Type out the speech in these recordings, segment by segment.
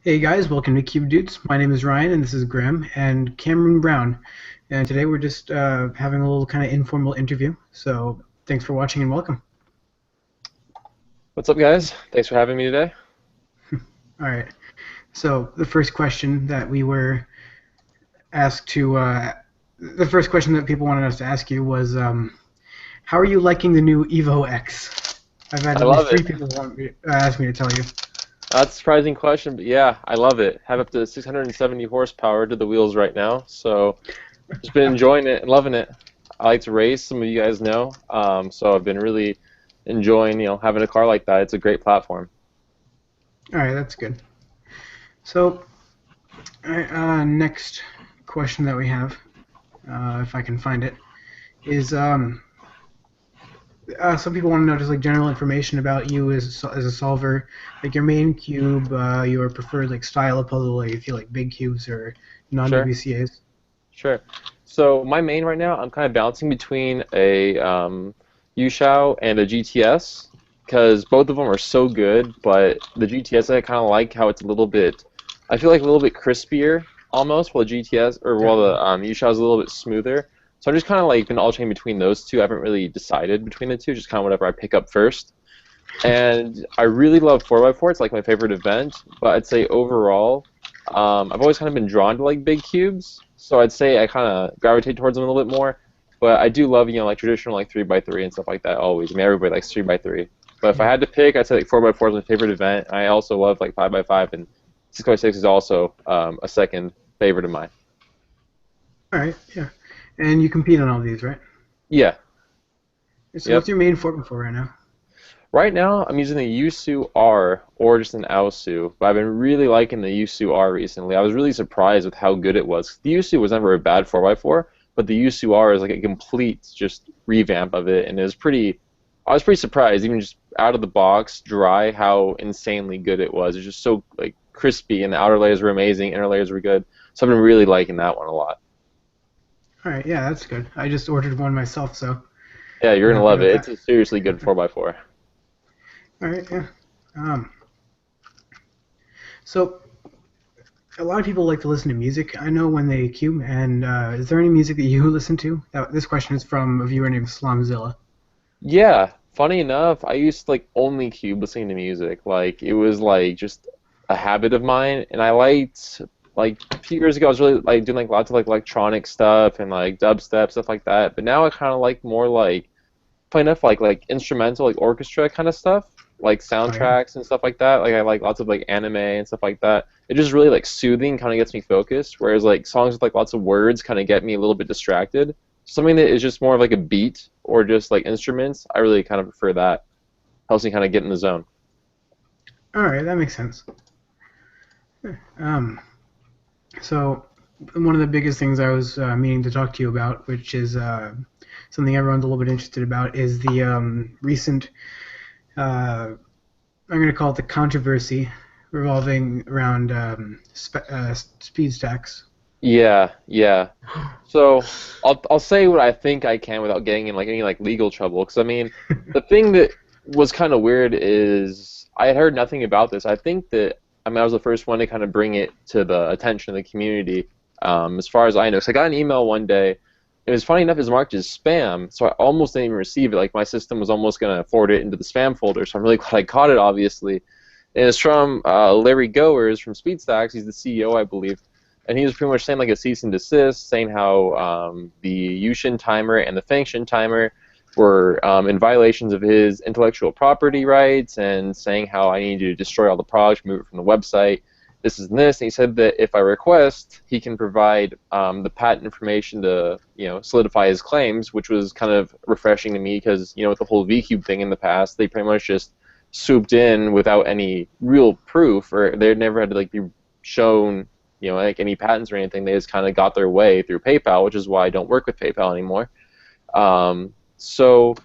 Hey guys, welcome to Cube Dudes. My name is Ryan, and this is Graham and Cameron Brown. And today we're just having a little kind of informal interview. So thanks for watching and welcome. What's up, guys? Thanks for having me today. All right. So the first question that we were asked to, the first question that people wanted us to ask you was, how are you liking the new Evo X? I've had I at least love three it. people ask me to tell you. That's a surprising question, but yeah, I love it. Have up to 670 horsepower to the wheels right now, so just been enjoying it and loving it. I like to race, some of you guys know, so I've been really enjoying, having a car like that. It's a great platform. All right, that's good. So, all right, next question that we have, if I can find it, is some people want to know just like general information about you as a solver, like your main cube, your preferred like style of puzzle, like if you like big cubes or Sure, non-WCA's. sure. So my main right now, I'm kind of bouncing between a UShao and a GTS because both of them are so good, but the GTS I kind of like how it's a little bit, I feel like a little bit crispier almost, while the GTS or while Definitely. the UShao is a little bit smoother. So I'm just kind of like been alternating between those two. I haven't really decided between the two, just kind of whatever I pick up first. And I really love 4x4. It's like my favorite event, but I'd say overall, I've always kind of been drawn to like big cubes. So I'd say I kind of gravitate towards them a little bit more. But I do love, like traditional like 3x3 and stuff like that always. I mean, everybody likes 3x3. But if I Yeah. had to pick, I'd say like 4x4 is my favorite event. I also love like 5x5, and 6x6 is also a second favorite of mine. All right. Yeah. And you compete on all these, right? Yeah, So what's yep. your main fork for right now? Right now, I'm using the Yusu R or just an Aosu, but I've been really liking the Yusu R recently. I was really surprised with how good it was. The Yusu was never a bad 4x4, but the Yusu R is like a complete just revamp of it, and it was pretty. I was pretty surprised, even just out of the box, dry, how insanely good it was. It's just so like crispy, and the outer layers were amazing, inner layers were good. So I've been really liking that one a lot. All right. Yeah, that's good. I just ordered one myself, so Yeah, you're I'm gonna happy love about it. that. It's a seriously good 4x4. All right. Yeah. Um. So a lot of people like to listen to music. I know when they cube. And is there any music that you listen to? This question is from a viewer named Slumzilla. Yeah, funny enough, I used to like only cube listening to music. Like it was like just a habit of mine, and I liked like a few years ago I was really like doing like lots of like electronic stuff and like dubstep stuff like that. But now I kind of like more like funny enough like instrumental like orchestra kind of stuff, like Oh yeah. soundtracks and stuff like that. Like I like lots of like anime and stuff like that. It just really like soothing, kind of gets me focused. Whereas like songs with like lots of words kind of get me a little bit distracted. Something that is just more of like a beat or just like instruments, I really kind of prefer that. Helps me kind of get in the zone. All right, that makes sense. Um, so one of the biggest things I was meaning to talk to you about, which is something everyone's a little bit interested about, is the recent, uh, I'm going to call it the controversy revolving around speed stacks. Yeah, yeah. So I'll say what I think I can without getting in like any like legal trouble. Because I mean, the thing that was kind of weird is I had heard nothing about this. I think that I was the first one to kind of bring it to the attention of the community, as far as I know. So I got an email one day. It was funny enough, it was marked as spam, so I almost didn't even receive it. Like my system was almost gonna forward it into the spam folder. So I'm really glad I caught it, obviously. And it's from Larry Goers from SpeedStacks. He's the CEO, I believe, and he was pretty much saying like a cease and desist, saying how the Yushin timer and the Fangshin timer were in violations of his intellectual property rights, and saying how I need to destroy all the products, remove it from the website. This is this, and he said that if I request, he can provide the patent information to solidify his claims, which was kind of refreshing to me because with the whole VCube thing in the past, they pretty much just swooped in without any real proof, or they never had to like be shown like any patents or anything. They just kind of got their way through PayPal, which is why I don't work with PayPal anymore. So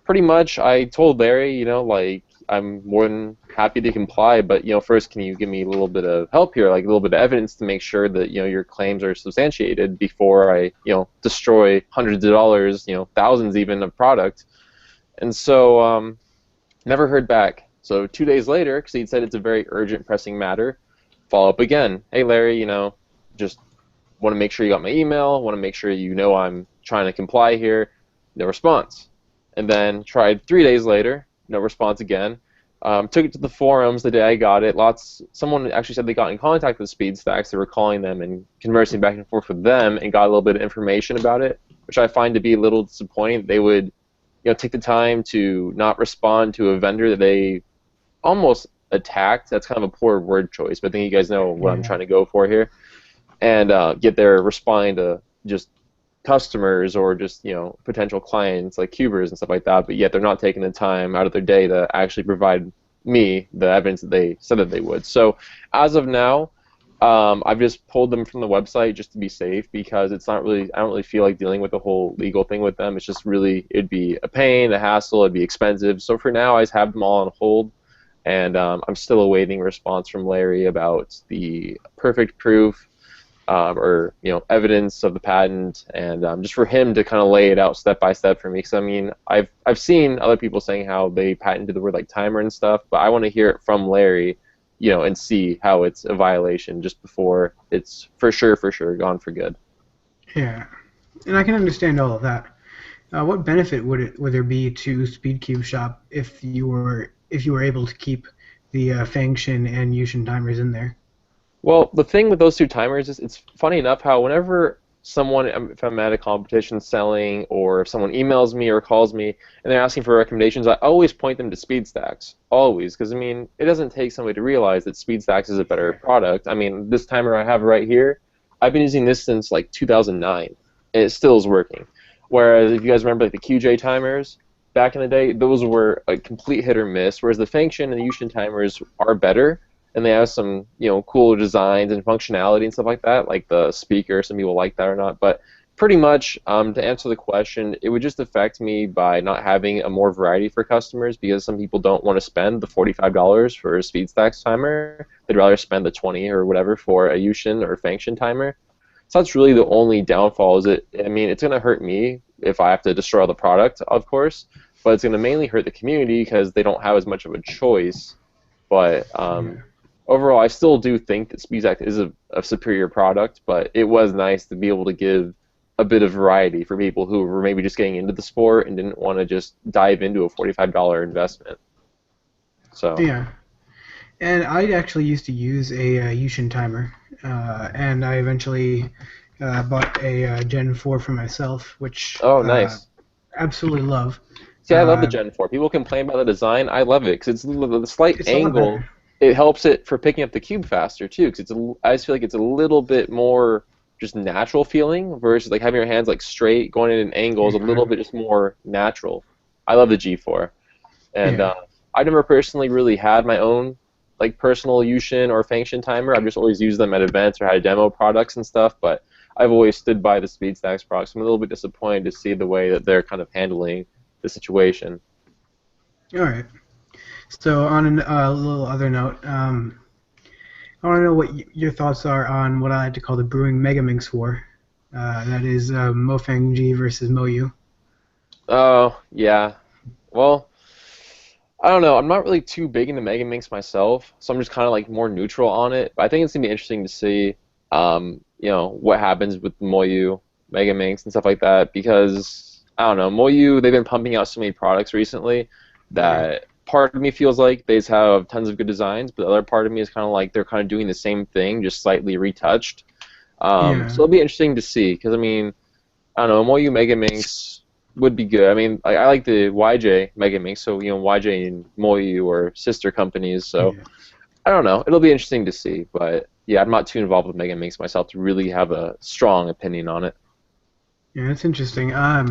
pretty much I told Larry, like I'm more than happy to comply, but first can you give me a little bit of help here, like a little bit of evidence to make sure that your claims are substantiated before I destroy hundreds of dollars, thousands even of product. And so never heard back. So 2 days later, because he said it's a very urgent, pressing matter, follow up again. Hey Larry, just want to make sure you got my email. Want to make sure I'm trying to comply here. No response. And then tried 3 days later. No response again. Took it to the forums the day I got it. Someone actually said they got in contact with SpeedStacks. They were calling them and conversing back and forth with them, and got a little bit of information about it, which I find to be a little disappointing. They would, take the time to not respond to a vendor that they almost attacked. That's kind of a poor word choice, but I think you guys know what I'm Yeah. trying to go for here. And get there responding to just customers or just potential clients like cubers and stuff like that, but yet they're not taking the time out of their day to actually provide me the evidence that they said that they would. So as of now, I've just pulled them from the website just to be safe, because it's not really, I don't really feel like dealing with the whole legal thing with them. It's just really, it'd be a pain, a hassle, it'd be expensive. So for now, I just have them all on hold, and I'm still awaiting a response from Larry about the perfect proof, or evidence of the patent, and just for him to kind of lay it out step by step for me. Because I mean, I've seen other people saying how they patented the word like timer and stuff, but I want to hear it from Larry, and see how it's a violation just before it's for sure gone for good. Yeah. And I can understand all of that. What benefit would there be to SpeedCube Shop if you were able to keep the Fangshin and Yushin timers in there? Well, the thing with those two timers is it's funny enough how whenever someone, if I'm at a competition selling, or if someone emails me or calls me and they're asking for recommendations, I always point them to SpeedStacks. Always. Because, I mean, it doesn't take somebody to realize that SpeedStacks is a better product. I mean, this timer I have right here, I've been using this since like 2009, and it still is working. Whereas if you guys remember like the QJ timers, back in the day, those were a complete hit or miss, whereas the Function and the Yushin timers are better, and they have some cooler designs and functionality and stuff like that, like the speaker. Some people like that or not, but pretty much, to answer the question, it would just affect me by not having a more variety for customers, because some people don't want to spend the $45 for a SpeedStacks timer. They'd rather spend the 20 or whatever for a Yushin or Function timer. So that's really the only downfall. I mean, it's going to hurt me if I have to destroy all the product, of course, but it's going to mainly hurt the community because they don't have as much of a choice. But Yeah. overall, I still do think that SpeedStacks is a superior product, but it was nice to be able to give a bit of variety for people who were maybe just getting into the sport and didn't want to just dive into a $45 investment. So, Yeah. And I actually used to use a Yushin timer, and I eventually bought a Gen 4 for myself, which oh, nice. absolutely love. See, I love the Uh, Gen 4. People complain about the design. I love it because it's the slight it's a lot angle. better. It helps it for picking up the cube faster too. Because I just feel like it's a little bit more just natural feeling versus like having your hands like straight, going in an angle is a little bit just more natural. I love the G4, and Yeah. I never personally really had my own like personal Yushin or Function timer. I've just always used them at events or had demo products and stuff. But I've always stood by the SpeedStacks products. I'm a little bit disappointed to see the way that they're kind of handling the situation. All right. So on a little other note, I want to know what your thoughts are on what I like to call the brewing Megaminx war. That is Mofang G versus Moyu. Oh, yeah. Well, I don't know. I'm not really too big into Mega Minx myself, so I'm just kind of like more neutral on it. But I think it's gonna be interesting to see, what happens with Moyu, Mega Minx, and stuff like that. Because I don't know, Moyu, they've been pumping out so many products recently Yeah. that part of me feels like they just have tons of good designs, but the other part of me is kind of like they're kind of doing the same thing, just slightly retouched. Yeah. So it'll be interesting to see. Because I mean, I don't know, MOU Mega Minx would be good. I mean, I like the YJ Mega Minx, so YJ and MOU are sister companies. So Yeah. I don't know. It'll be interesting to see, but yeah, I'm not too involved with Mega Minx myself to really have a strong opinion on it. Yeah, that's interesting. Uh,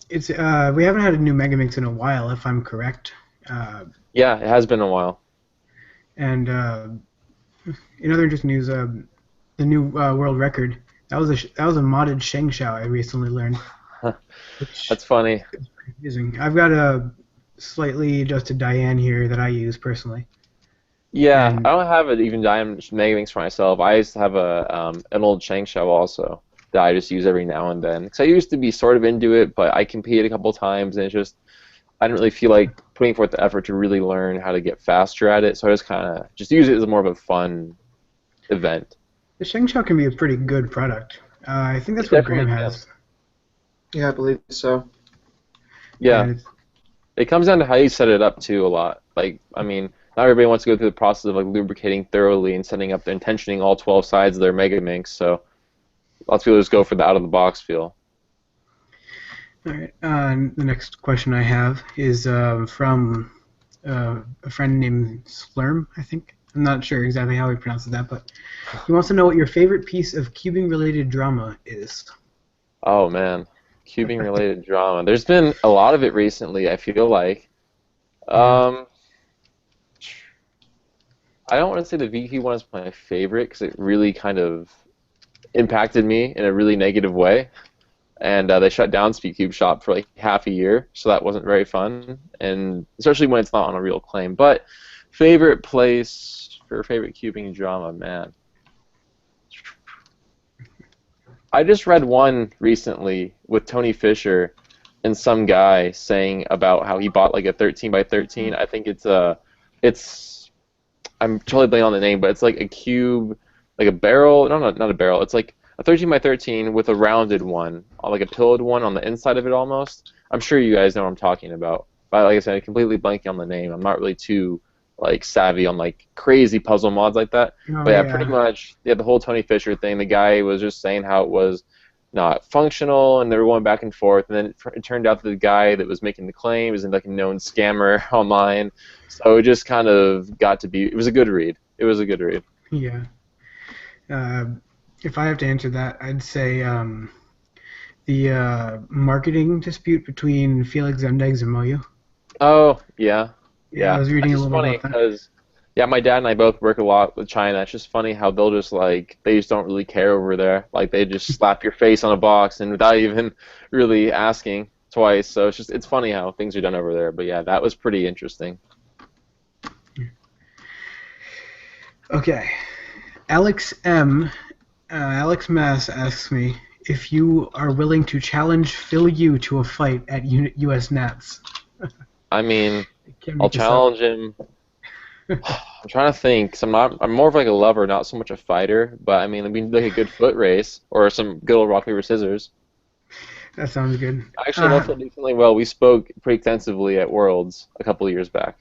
it's we haven't had a new Megaminx in a while, if I'm correct. Uh, Yeah, it has been a while. and in other interesting news, the new world record that was a modded Sheng Shao I recently learned, which That's funny. is pretty amazing. I've got a slightly adjusted Diane here that I use personally, Yeah, I and don't have an even diamond Mega Minx for myself. I used to have an old Shang Shao also that I just use every now and then. Because I used to be sort of into it, but I competed a couple times, and it's just I didn't really feel like putting forth the effort to really learn how to get faster at it, so I just kind of just use it as more of a fun event. The Shengshou can be a pretty good product. I think It that's what definitely Graham can. has. Yeah, I believe so. Yeah, And it's, it comes down to how you set it up too a lot. Like, I mean, not everybody wants to go through the process of like lubricating thoroughly and setting up and tensioning all 12 sides of their Mega Minx, so lots of people just go for the out of the box feel. all right. The next question I have is from a friend named Slurm, I think. I'm not sure exactly how he pronounces that, but he wants to know what your favorite piece of cubing-related drama is. Oh man, cubing related drama. There's been a lot of it recently, I feel like. Yeah. Um, I don't want to say the VQ one is my favorite because it really kind of impacted me in a really negative way. And they shut down SpeedCube Shop for like half a year, so that wasn't very fun, and especially when it's not on a real claim. But favorite place for favorite cubing drama, man. I just read one recently with Tony Fisher and some guy saying about how he bought like a 13 by 13. I think it's I'm totally blanking on the name, but it's like a cube, like a barrel. No, not a barrel. It's like a 13 by 13 with a rounded one, like a pillared one on the inside of it almost. I'm sure you guys know what I'm talking about. But like I said, I'm completely blanking on the name. I'm not really too like savvy on like crazy puzzle mods like that. Oh But yeah, pretty yeah. much yeah, the whole Tony Fisher thing. The guy was just saying how it was not functional, and they were going back and forth. And then it turned out that the guy that was making the claim was like a known scammer online. So it just kind of got to be. It was a good read. It was a good read. Yeah. Uh, if I have to answer that, I'd say the marketing dispute between Felix Zemdegs and Moyu. Oh yeah, Yeah, I yeah. was That's reading a just little bit funny about that. because yeah, my dad and I both work a lot with China. It's just funny how they'll just like they just don't really care over there. Like they just slap your face on a box and without even really asking twice. So it's funny how things are done over there. But yeah, that was pretty interesting. Okay. Alex M. Alex Mass asks me if you are willing to challenge Phil Yu to a fight at US Nats. I mean, Can't I'll make this up. challenge him. I'm trying to think. 'Cause I'm more of like a lover, not so much a fighter. But I mean, we need like a good foot race or some good old rock paper scissors. That sounds good. I actually know Phil decently well. We spoke pretty extensively at Worlds a couple of years back.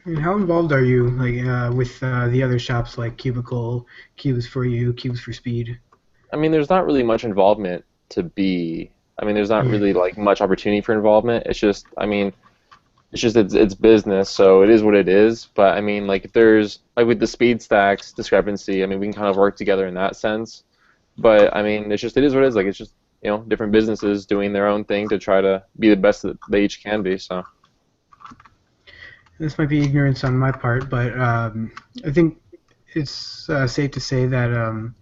And how involved are you, like, with the other shops like Cubicle, Cubes for You, Cubes for Speed? I mean, there's not really much involvement to be. I mean, there's not Yeah. really like much opportunity for involvement. It's just, I mean, it's business, so it is what it is. But I mean, like if there's like with the speed stacks discrepancy, I mean, we can kind of work together in that sense. But I mean, it is what it is. Like it's just different businesses doing their own thing to try to be the best that they each can be. So This might be ignorance on my part, but I think it's safe to say that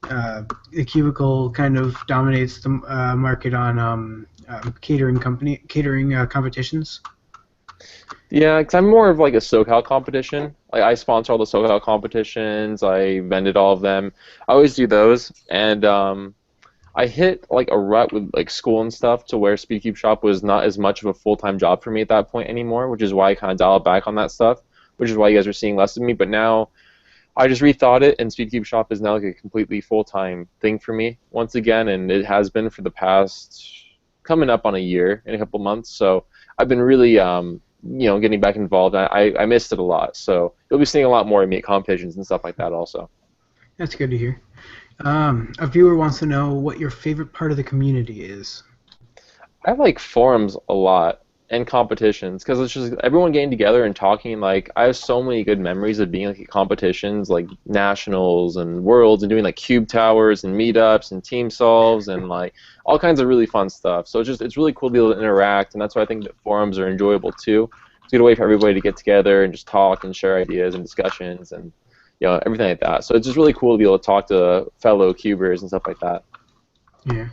the Cubicle kind of dominates the market on catering competitions. yeah, because I'm more of like a SoCal competition. Like I sponsor all the SoCal competitions. I vended all of them. I always do those, and I hit like a rut with like school and stuff to where Speedcube Shop was not as much of a full-time job for me at that point anymore, which is why I kind of dialed back on that stuff, which is why you guys are seeing less of me. But now I just rethought it, and Speedcube Shop is now like a completely full-time thing for me once again, and it has been for the past coming up on a year in a couple months. So I've been really getting back involved. I missed it a lot, so you'll be seeing a lot more of me at competitions and stuff like that also. That's good to hear. A viewer wants to know what your favorite part of the community is. I like forums a lot and competitions because it's just everyone getting together and talking. Like I have so many good memories of being like at competitions, like nationals and worlds, and doing like cube towers and meetups and team solves and like all kinds of really fun stuff. So it's really cool to be able to interact, and that's why I think that forums are enjoyable too. It's a good way for everybody to get together and just talk and share ideas and discussions and everything like that. So it's just really cool to be able to talk to fellow cubers and stuff like that. Yeah,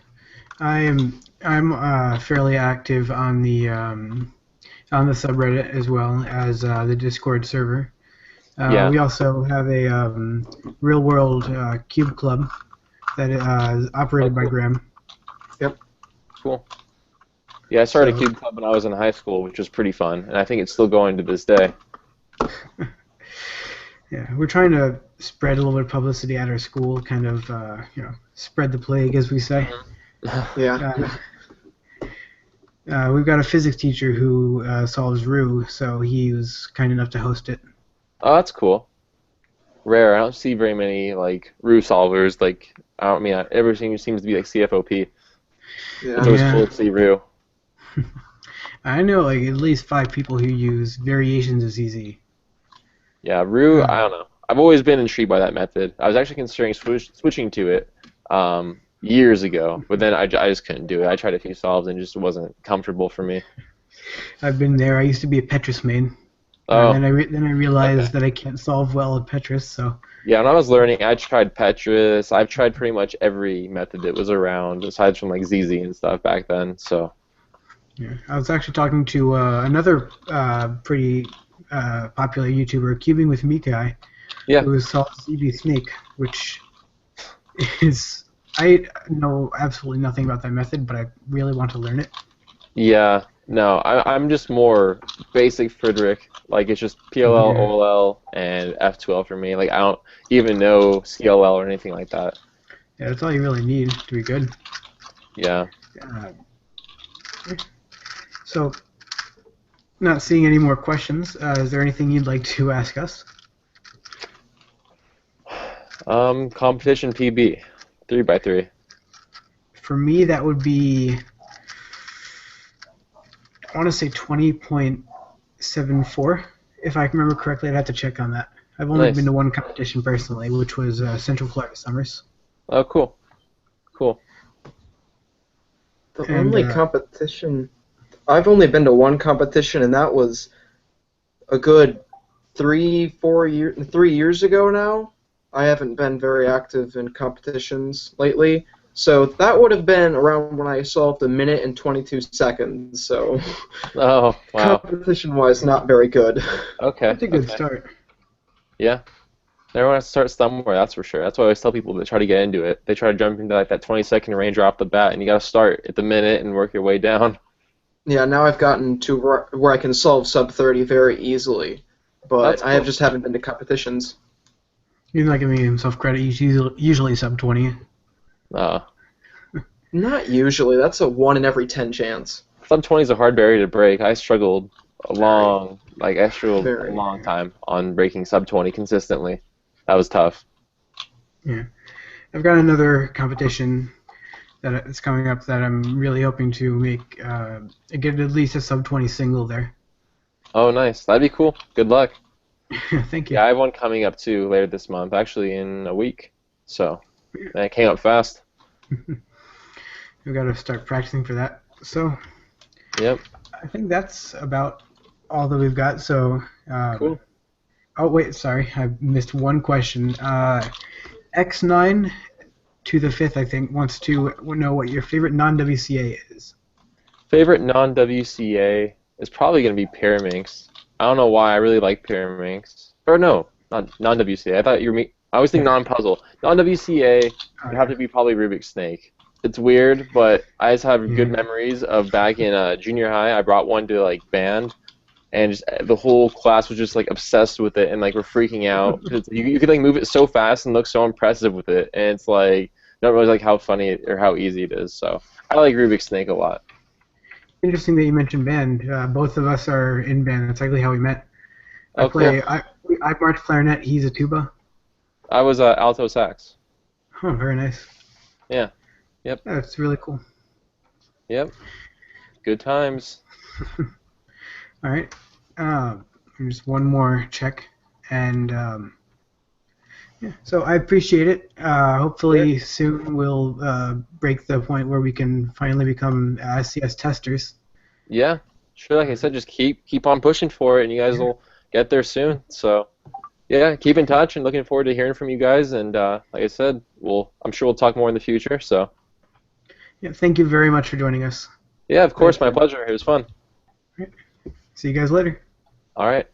I'm fairly active on the subreddit as well as the Discord server. Yeah, We also have a real world cube club that is oh operated by cool, Graham. Yep. cool. Yeah, I started a So Cube Club when I was in high school, which was pretty fun, and I think it's still going to this day. yeah, we're trying to spread a little bit of publicity at our school, kind of spread the plague, as we say. Yeah. Uh, we've got a physics teacher who solves Rue, so he was kind enough to host it. Oh, that's cool. Rare. I don't see very many like Rue solvers. Like I don't mean everything seems to be like CFOP. It's Yeah. always Yeah, cool to see Rue. I know like at least 5 people who use variations of CZ. Yeah, Rue. I Uh, don't know. I've always been intrigued by that method. I was actually considering switching to it years ago, but then I just couldn't do it. I tried a few solves and it just wasn't comfortable for me. I've been there. I used to be a Petrus main, and Oh, then I okay. realized that I can't solve well at Petrus. So Yeah, when I was learning, I tried Petrus. I've tried pretty much every method that was around, aside from like ZZ and stuff back then. So, yeah, I was actually talking to another pretty popular YouTuber, Cubing with Mikai, yeah, who solves ZB Snake, which is I know absolutely nothing about that method, but I really want to learn it. yeah. No, I'm just more basic Friedrich. Like it's just PLL, Yeah, OLL, and F12 for me. Like I don't even know CLL or anything like that. yeah, that's all you really need to be good. Yeah. Uh, so, not seeing any more questions. Is there anything you'd like to ask us? Competition PB, 3x3. For me, that would be I want to say 20.74. If I remember correctly, I'd have to check on that. I've only been Nice. to one competition personally, which was Central Florida Summers. Oh, cool. Cool. The And only competition I've only been to one competition, and that was a good 3 years ago now. I haven't been very active in competitions lately, so that would have been around when I solved a minute and 22 seconds. So Oh, wow. competition-wise, not very good. Okay. that's a good Okay. start. Yeah. Everyone has to start somewhere, that's for sure. That's why I always tell people that try to get into it. They try to jump into like that 20-second range right off the bat, and you got to start at the minute and work your way down. Yeah, now I've gotten to where I can solve sub 30 very easily, That's but I have cool. just haven't been to competitions. He's not giving himself credit. He's usually sub 20. Uh, Not usually. That's a 1 in every 10 chance. Sub 20 is a hard barrier to break. Very. I struggled a Very. long time on breaking sub 20 consistently. That was tough. Yeah, I've got another competition that is coming up that I'm really hoping to make get at least a sub 20 single there. Oh, nice. That'd be cool. Good luck. Thank you. Yeah, I have one coming up too later this month, actually in a week. So, man, it came up fast. We've got to start practicing for that. So Yep. I think that's about all that we've got. So, Cool. oh wait, sorry, I missed one question. X9 to the fifth, I think, wants to know what your favorite non-WCA is. Favorite non-WCA is probably going to be Pyraminx. I don't know why I really like Pyraminx. Or no, not non-WCA. I thought you were I always think Yeah. non-puzzle. Non-WCA would have to be probably Rubik's Snake. It's weird, but I just have good Yeah. memories of back in junior high. I brought one to like band, and just the whole class was just like obsessed with it, and like we're freaking out because you could like move it so fast and look so impressive with it, and it's like not really like how funny or how easy it is. So I like Rubik's Snake a lot. Interesting that you mentioned band. Both of us are in band. That's actually how we met. I Oh, cool. play. I march clarinet. He's a tuba. I was alto sax. Oh, very nice. Yeah. Yep. That's really cool. Yep. Good times. All right. Just one more check, and yeah. So I appreciate it. Hopefully soon we'll break the point where we can finally become SCS testers. Yeah. Sure. Like I said, just keep on pushing for it, and you guys will get there soon. So, yeah, keep in touch, and looking forward to hearing from you guys. And like I said, I'm sure we'll talk more in the future. So, Yeah. Thank you very much for joining us. yeah, of course, Thank my you. pleasure. It was fun. See you guys later. All right.